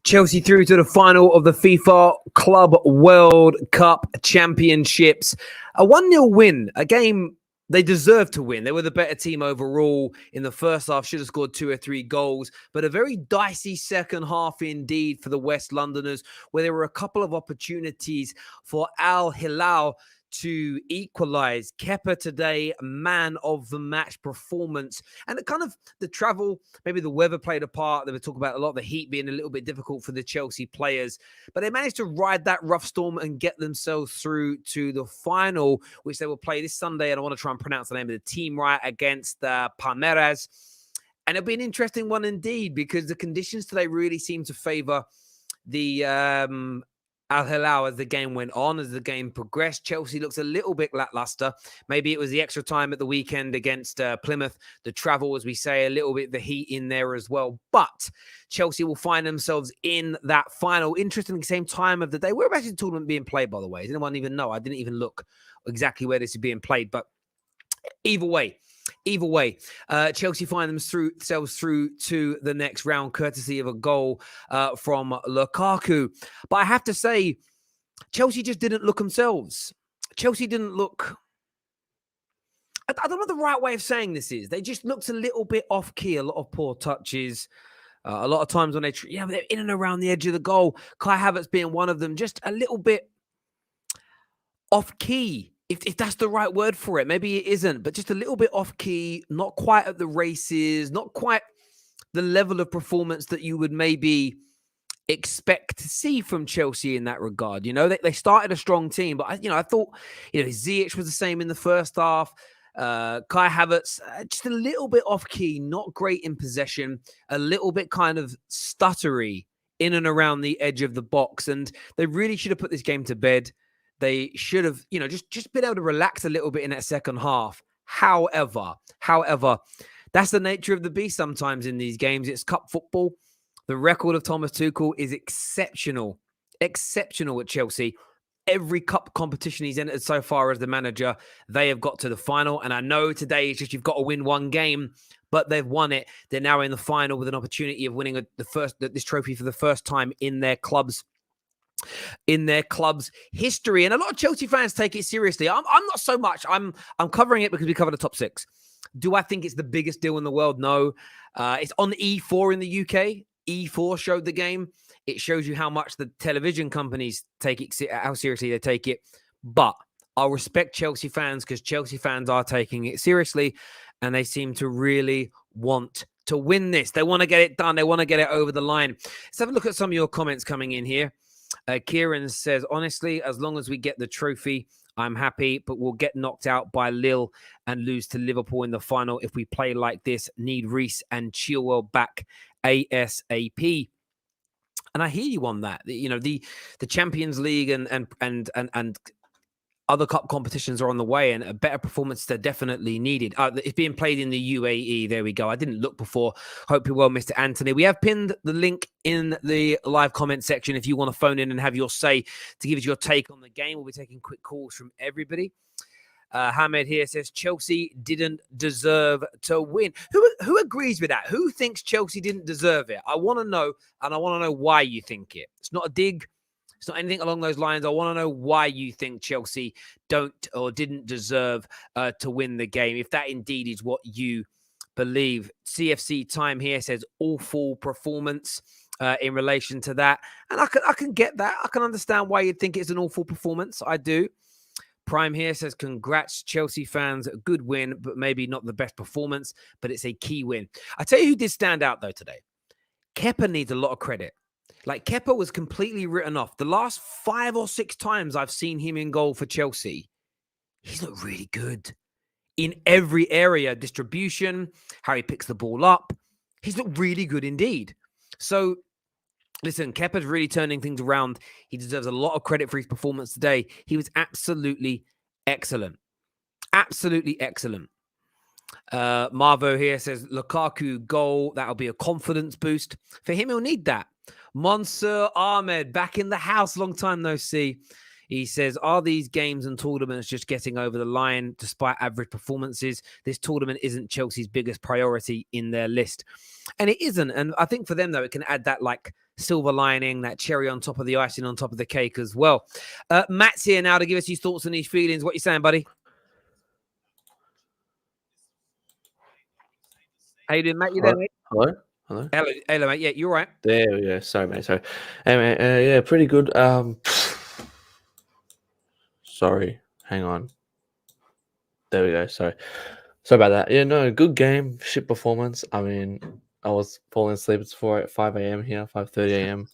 Chelsea through to the final of the FIFA Club World Cup Championships. A 1-0 win, a game they deserved to win. They were the better team overall in the first half, should have scored 2 or 3 goals, but a very dicey second half indeed for the West Londoners, where there were a couple of opportunities for al-Hilal to equalize. Kepa today, man of the match performance. And the travel, maybe the weather played a part. They were talking about a lot of the heat being a little bit difficult for the Chelsea players. But they managed to ride that rough storm and get themselves through to the final, which they will play this Sunday. And I want to try and pronounce the name of the team right, against Palmeiras. And it'll be an interesting one indeed, because the conditions today really seem to favor the al-Hilal as the game went on, as the game progressed. Chelsea looks a little bit lackluster. Maybe it was the extra time at the weekend against Plymouth, the travel, as we say, a little bit the heat in there as well. But Chelsea will find themselves in that final. Interesting, same time of the day. Where about the tournament being played, by the way? Does anyone even know? I didn't even look exactly where this is being played, but either way, Chelsea find themselves through to the next round, courtesy of a goal from Lukaku. But I have to say, Chelsea just didn't look themselves. Chelsea didn't look... I don't know the right way of saying this is. They just looked a little bit off-key, a lot of poor touches. A lot of times when they're in and around the edge of the goal. Kai Havertz being one of them, just a little bit off-key. If that's the right word for it. Maybe it isn't, but just a little bit off-key, not quite at the races, not quite the level of performance that you would maybe expect to see from Chelsea in that regard. You know, they started a strong team, but I thought, Ziyech was the same in the first half. Kai Havertz, just a little bit off-key, not great in possession, a little bit kind of stuttery in and around the edge of the box, and they really should have put this game to bed. They should have, just been able to relax a little bit in that second half. However, that's the nature of the beast sometimes in these games. It's cup football. The record of Thomas Tuchel is exceptional at Chelsea. Every cup competition he's entered so far as the manager, they have got to the final. And I know today it's just you've got to win one game, but they've won it. They're now in the final with an opportunity of winning this trophy for the first time in their club's history. And a lot of Chelsea fans take it seriously. I'm not so much. I'm covering it because we cover the top 6. Do I think it's the biggest deal in the world? No. It's on E4 in the UK. E4 showed the game. It shows you how much the television companies take it, how seriously they take it. But I'll respect Chelsea fans, because Chelsea fans are taking it seriously, and they seem to really want to win this. They want to get it done. They want to get it over the line. Let's have a look at some of your comments coming in here. Kieran says, honestly, as long as we get the trophy, I'm happy, but we'll get knocked out by Lille and lose to Liverpool in the final if we play like this. Need Reece and Chilwell back ASAP. And I hear you on that. The Champions League and other cup competitions are on the way, and a better performance are definitely needed. It's being played in the UAE. There we go. I didn't look before. Hope you're well, Mr. Anthony. We have pinned the link in the live comment section if you want to phone in and have your say to give us your take on the game. We'll be taking quick calls from everybody. Hamed here says Chelsea didn't deserve to win. Who agrees with that? Who thinks Chelsea didn't deserve it? I want to know, and I want to know why you think it. It's not a dig. It's not anything along those lines. I want to know why you think Chelsea don't or didn't deserve to win the game, if that indeed is what you believe. CFC Time here says awful performance in relation to that. And I can get that. I can understand why you'd think it's an awful performance. I do. Prime here says, congrats, Chelsea fans. A good win, but maybe not the best performance, but it's a key win. I tell you who did stand out, though, today. Kepa needs a lot of credit. Like, Kepa was completely written off. The last 5 or 6 times I've seen him in goal for Chelsea, he's looked really good. In every area, distribution, how he picks the ball up, he's looked really good indeed. So, listen, Kepa's really turning things around. He deserves a lot of credit for his performance today. He was absolutely excellent. Absolutely excellent. Marvo here says, Lukaku goal, that'll be a confidence boost. For him, he'll need that. Monsieur Ahmed, back in the house, long time no see. He says, are these games and tournaments just getting over the line despite average performances? This tournament isn't Chelsea's biggest priority in their list. And it isn't. And I think for them, though, it can add that, like, silver lining, that cherry on top of the icing on top of the cake as well. Matt's here now to give us his thoughts and his feelings. What you saying, buddy? How you doing, Matt? You there, mate? Hello? Hello, mate. Yeah, you're right. There we go. Sorry, mate. Sorry. Hey, mate, yeah, pretty good. Sorry. Hang on. There we go. Sorry about that. Yeah, no, good game. Shit performance. I mean, I was falling asleep at 5 a.m. here, 5:30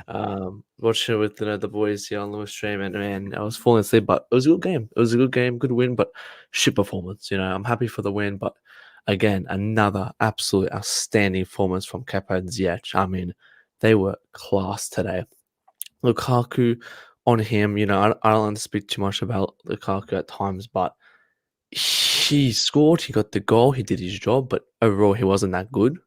a.m. Watching it with the boys here on the stream, and man, I was falling asleep, but it was a good game. It was a good game, good win, but shit performance. I'm happy for the win, but again, another absolute outstanding performance from Kepa and Ziyech. I mean, they were class today. Lukaku on him, I don't want to speak too much about Lukaku at times, but he scored, he got the goal, he did his job, but overall he wasn't that good.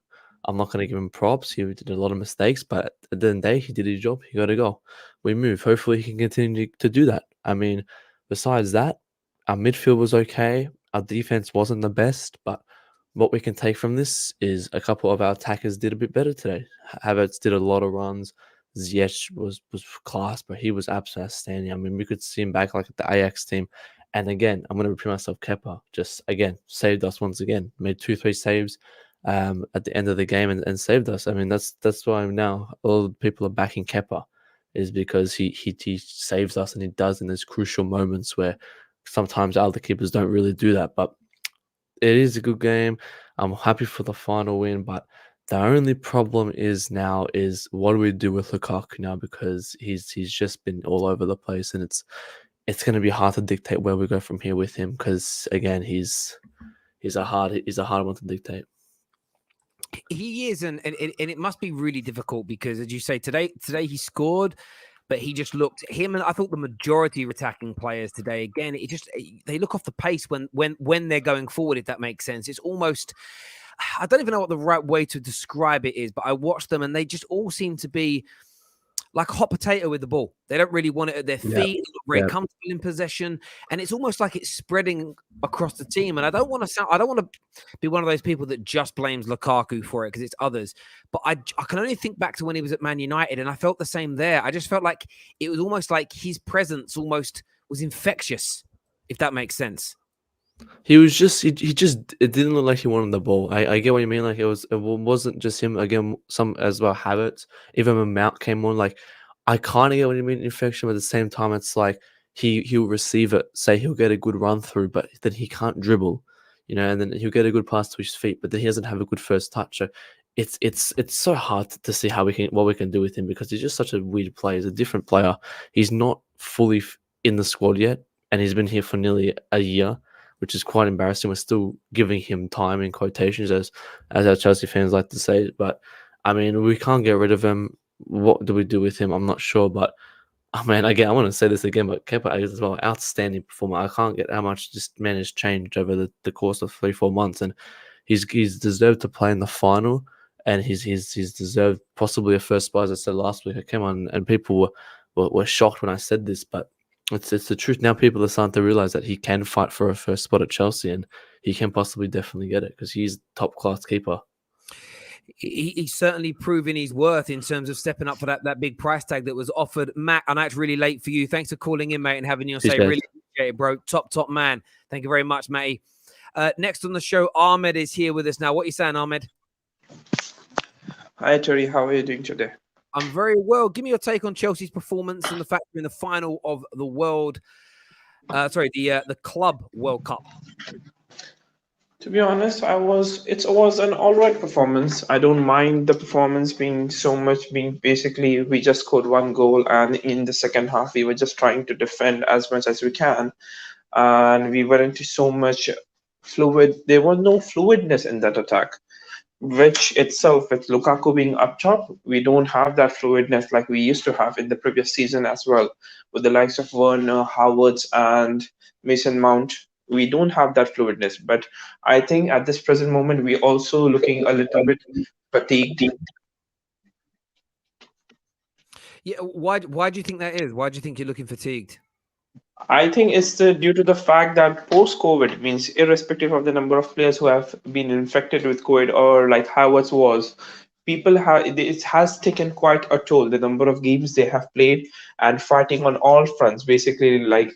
I'm not going to give him props. He did a lot of mistakes, but at the end of the day, he did his job. He got to go. We move. Hopefully, he can continue to do that. I mean, besides that, our midfield was okay. Our defense wasn't the best, but what we can take from this is a couple of our attackers did a bit better today. Havertz did a lot of runs. Ziyech was class, but he was absolutely outstanding. I mean, we could see him back like at the Ajax team. And again, I'm going to repeat myself. Kepa just again saved us once again. Made 2-3 saves at the end of the game and saved us. I mean, that's why now all people are backing Kepa, is because he saves us and he does in those crucial moments where sometimes other keepers don't really do that. But it is a good game. I'm happy for the final win, but the only problem is what do we do with Lukaku now, because he's just been all over the place, and it's going to be hard to dictate where we go from here with him, because again he's a hard one to dictate. He is, and it must be really difficult because, as you say, today he scored, but he just looked him, and I thought the majority of attacking players today, again, they look off the pace when they're going forward, if that makes sense. It's almost, I don't even know what the right way to describe it is, but I watched them and they just all seem to be like a hot potato with the ball. They don't really want it at their feet. They're not very comfortable in possession, and it's almost like it's spreading across the team. And I don't want to be one of those people that just blames Lukaku for it, because it's others. But I can only think back to when he was at Man United, and I felt the same there. I just felt like it was almost like his presence almost was infectious, if that makes sense. He was just it didn't look like he wanted the ball. I get what you mean. Like it wasn't just him. Again, some as well Havertz. Even when Mount came on, like I kind of get what you mean, infection, but at the same time, it's like he'll receive it, say he'll get a good run through, but then he can't dribble, and then he'll get a good pass to his feet, but then he doesn't have a good first touch. So it's so hard to see what we can do with him, because he's just such a weird player. He's a different player. He's not fully in the squad yet, and he's been here for nearly a year, which is quite embarrassing. We're still giving him time in quotations, as our Chelsea fans like to say. But I mean, we can't get rid of him. What do we do with him? I'm not sure. But I mean, again, I want to say this again, but Kepa as well, outstanding performer. I can't get how much this man has changed over the course of 3-4 months, and he's deserved to play in the final, and he's deserved possibly a first spot. As I said last week, I came on and people were shocked when I said this, but it's the truth. Now people are starting to realize that he can fight for a first spot at Chelsea, and he can possibly definitely get it, because he's top class keeper. He's certainly proven his worth in terms of stepping up for that big price tag that was offered. Matt, I know it's really late for you. Thanks for calling in, mate, and having your say. Really appreciate it, bro. Top man. Thank you very much, matey. Next on the show, Ahmed is here with us now. What are you saying, Ahmed? Hi, Terry. How are you doing today? I'm very well. Give me your take on Chelsea's performance and the fact we're in the final of the the Club World Cup. To be honest, it was an all right performance. I don't mind the performance being basically we just scored one goal, and in the second half we were just trying to defend as much as we can, and we weren't so much fluid. There was no fluidness in that attack, which itself, with Lukaku being up top, we don't have that fluidness like we used to have in the previous season as well, with the likes of Werner, Havertz, and Mason Mount. We don't have that fluidness, but I think at this present moment we're also looking a little bit fatigued. Yeah, why do you think that is? Why do you think you're looking fatigued? I think it's due to the fact that post-COVID, means irrespective of the number of players who have been infected with COVID, or like Havertz was, it has taken quite a toll. The number of games they have played and fighting on all fronts, basically, like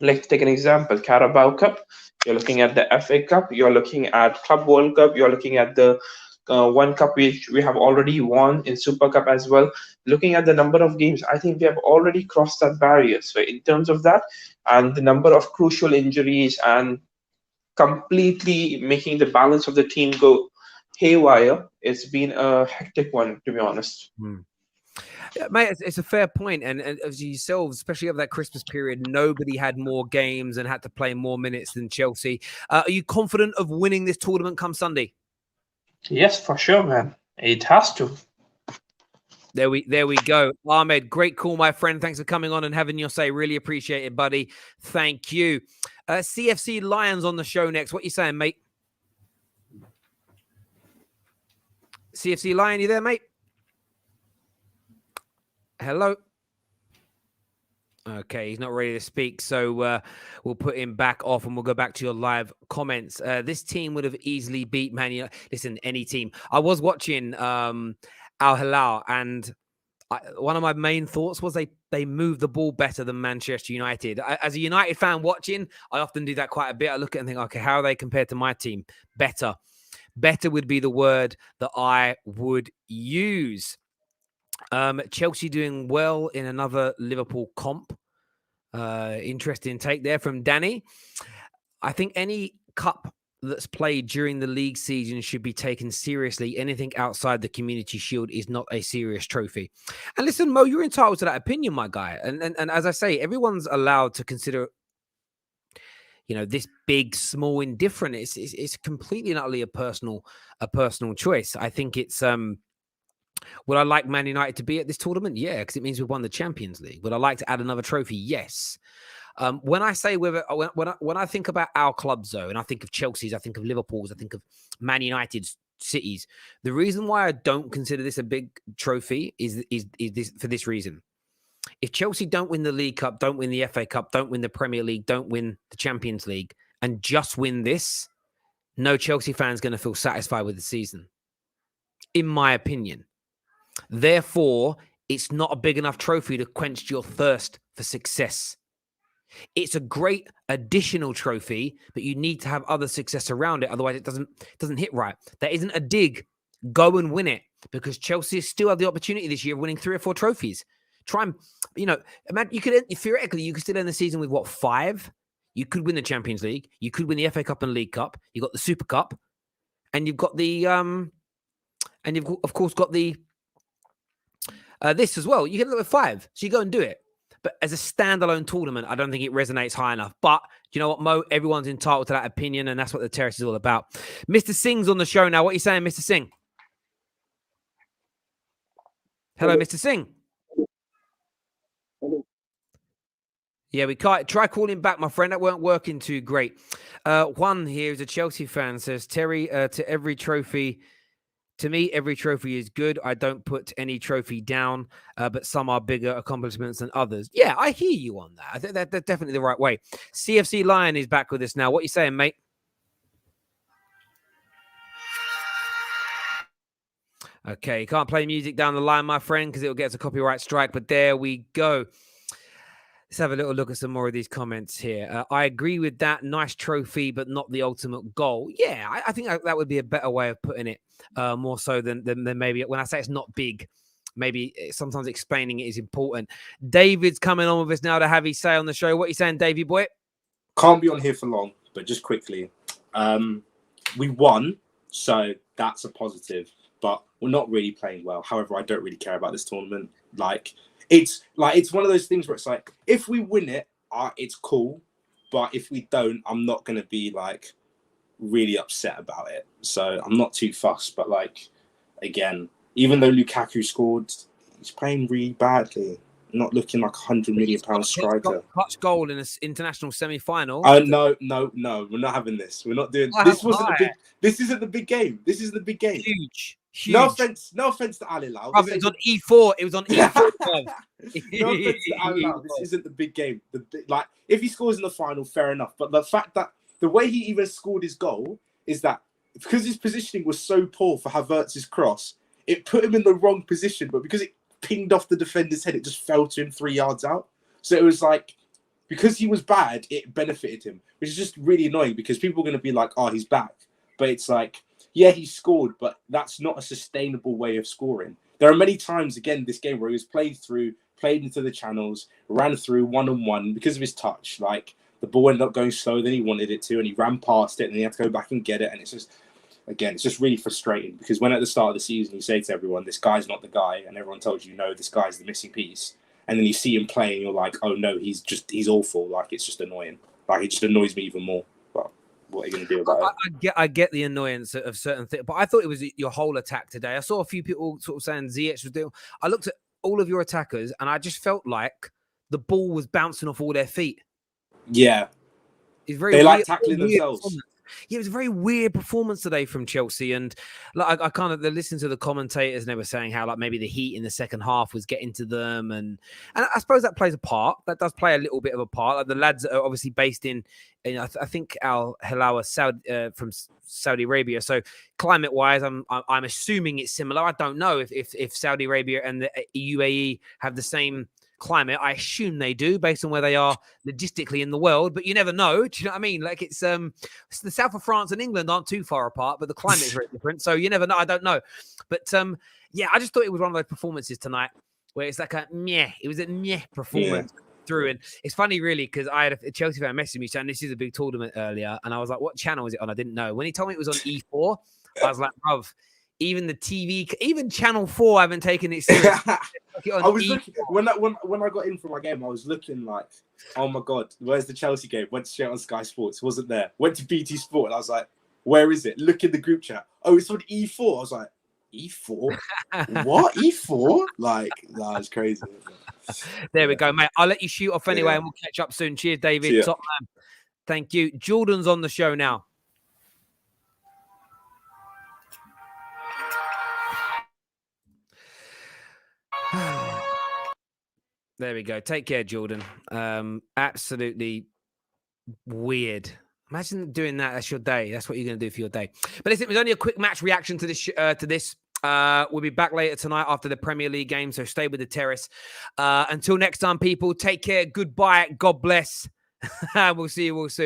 take an example, Carabao Cup. You're looking at the FA Cup. You're looking at Club World Cup. You're looking at the one cup which we have already won in Super Cup as well. Looking at the number of games, I think we have already crossed that barrier. So in terms of that, and the number of crucial injuries and completely making the balance of the team go haywire, it's been a hectic one, to be honest. Yeah, mate, it's a fair point. And as yourselves, especially over that Christmas period, nobody had more games and had to play more minutes than Chelsea. Are you confident of winning this tournament come Sunday? Yes, for sure, man. It has to. There we go. Ahmed, great call, my friend. Thanks for coming on and having your say. Really appreciate it, buddy. Thank you. CFC Lions on the show next. What you saying, mate? CFC Lion, you there, mate? Hello. Okay, he's not ready to speak, so we'll put him back off and we'll go back to your live comments. This team would have easily beat Man United. Listen, any team. I was watching al-hilal, and one of my main thoughts was they moved the ball better than Manchester United. As a United fan watching, I often do that quite a bit. I look at it and think, okay, how are they compared to my team? Better. Better would be the word that I would use. Chelsea doing well in another Liverpool comp. Interesting take there from Danny. I think any cup that's played during the league season should be taken seriously. Anything outside the Community Shield is not a serious trophy. And listen, Mo, you're entitled to that opinion, my guy. And as I say, everyone's allowed to consider, this big, small, indifferent. It's completely and utterly a personal choice. I think it's would I like Man United to be at this tournament? Yeah, because it means we've won the Champions League. Would I like to add another trophy? Yes. When I say when I think about our clubs, though, and I think of Chelsea's, I think of Liverpool's, I think of Man United's, City's. The reason why I don't consider this a big trophy is this for this reason. If Chelsea don't win the League Cup, don't win the FA Cup, don't win the Premier League, don't win the Champions League, and just win this, no Chelsea fan's going to feel satisfied with the season, in my opinion. Therefore, it's not a big enough trophy to quench your thirst for success. It's a great additional trophy, but you need to have other success around it. Otherwise, it doesn't hit right. That isn't a dig. Go and win it, because Chelsea still have the opportunity this year of winning 3 or 4 trophies. Try and, imagine you could theoretically you could still end the season with 5. You could win the Champions League. You could win the FA Cup and League Cup. You got the Super Cup, and you've got the and you've of course got the this as well. You can look at 5, so you go and do it. But as a standalone tournament, I don't think it resonates high enough. But you know what, Mo? Everyone's entitled to that opinion, and that's what the terrace is all about. Mr. Singh's on the show now. What are you saying, Mr. Singh? Hello, Mr. Singh. Yeah, we can't. Try calling back, my friend. That weren't working too great. Juan here is a Chelsea fan, says, Terry, to me, every trophy is good. I don't put any trophy down, but some are bigger accomplishments than others. Yeah, I hear you on that. I think that's definitely the right way. CFC Lion is back with us now. What are you saying, mate? Okay, can't play music down the line, my friend, because it'll get us a copyright strike. But there we go. Let's have a little look at some more of these comments here. I agree with that. Nice trophy, but not the ultimate goal. Yeah, I think that would be a better way of putting it, more so than maybe when I say it's not big. Maybe sometimes explaining it is important. David's coming on with us now to have his say on the show. What are you saying, Davey boy? Can't be on here for long, but just quickly. We won, so that's a positive, but we're not really playing well. However, I don't really care about this tournament. It's one of those things where it's like, if we win it, it's cool. But if we don't, I'm not going to be really upset about it. So I'm not too fussed. But again, even though Lukaku scored, he's playing really badly. Not looking like £100 million striker. Clutch goal in an international semi-final. No, we're not having this. We're not doing this. This isn't the big game. This is the big game. Huge. No offense to al-hilal. It was on E4. It was on E4. No offense to al-hilal. This isn't the big game. If he scores in the final, fair enough. But the fact that the way he even scored his goal is that because his positioning was so poor for Havertz's cross, it put him in the wrong position, but because it pinged off the defender's head, it just fell to him 3 yards out. So it was like, because he was bad, it benefited him, which is just really annoying because people are going to be like, oh, he's back. But it's like, yeah, he scored, but that's not a sustainable way of scoring. There are many times, again, this game where he was played into the channels, ran through one-on-one because of his touch. Like, the ball ended up going slower than he wanted it to, and he ran past it, and he had to go back and get it. And it's just, again, it's just really frustrating because when at the start of the season you say to everyone, this guy's not the guy, and everyone tells you, no, this guy's the missing piece. And then you see him play and you're like, oh no, he's awful. Like, it's just annoying. Like, it just annoys me even more. But what are you going to do about it? I get the annoyance of certain things, but I thought it was your whole attack today. I saw a few people sort of saying Ziyech was doing. I looked at all of your attackers and I just felt like the ball was bouncing off all their feet. Yeah. It's very they like tackling themselves. Yeah, it was a very weird performance today from Chelsea. And like, I kind of listened to the commentators and they were saying how like maybe the heat in the second half was getting to them. And I suppose that plays a part. That does play a little bit of a part. Like the lads are obviously based in I think al-hilal from Saudi Arabia. So climate wise, I'm assuming it's similar. I don't know if Saudi Arabia and the UAE have the same climate. I assume they do based on where they are logistically in the world, but you never know. Do you know what I mean? Like it's the south of France and England aren't too far apart, but the climate is very different. So you never know. I don't know. But yeah, I just thought it was one of those performances tonight where it's like it was a performance through. And it's funny really, because I had a Chelsea fan message me saying this is a big tournament earlier. And I was like, what channel is it on? I didn't know. When he told me it was on E4, I was like, bruv, even the TV, even Channel 4 haven't taken it seriously. I was looking when I got in for my game. I was looking like, oh my god, where's the Chelsea game? Went straight on Sky Sports, wasn't there. Went to BT Sport, and I was like, where is it? Look in the group chat. Oh, it's on E4. I was like, E4? What E4? Like, it's crazy. There we go, mate. I'll let you shoot off anyway, and we'll catch up soon. Cheers, David. Top man. Thank you. Jordan's on the show now. There we go. Take care, Jordan. Absolutely weird. Imagine doing that. That's your day. That's what you're going to do for your day. But listen, it was only a quick match reaction to this. We'll be back later tonight after the Premier League game. So stay with the terrace. Until next time, people, take care. Goodbye. God bless. We'll see you all soon.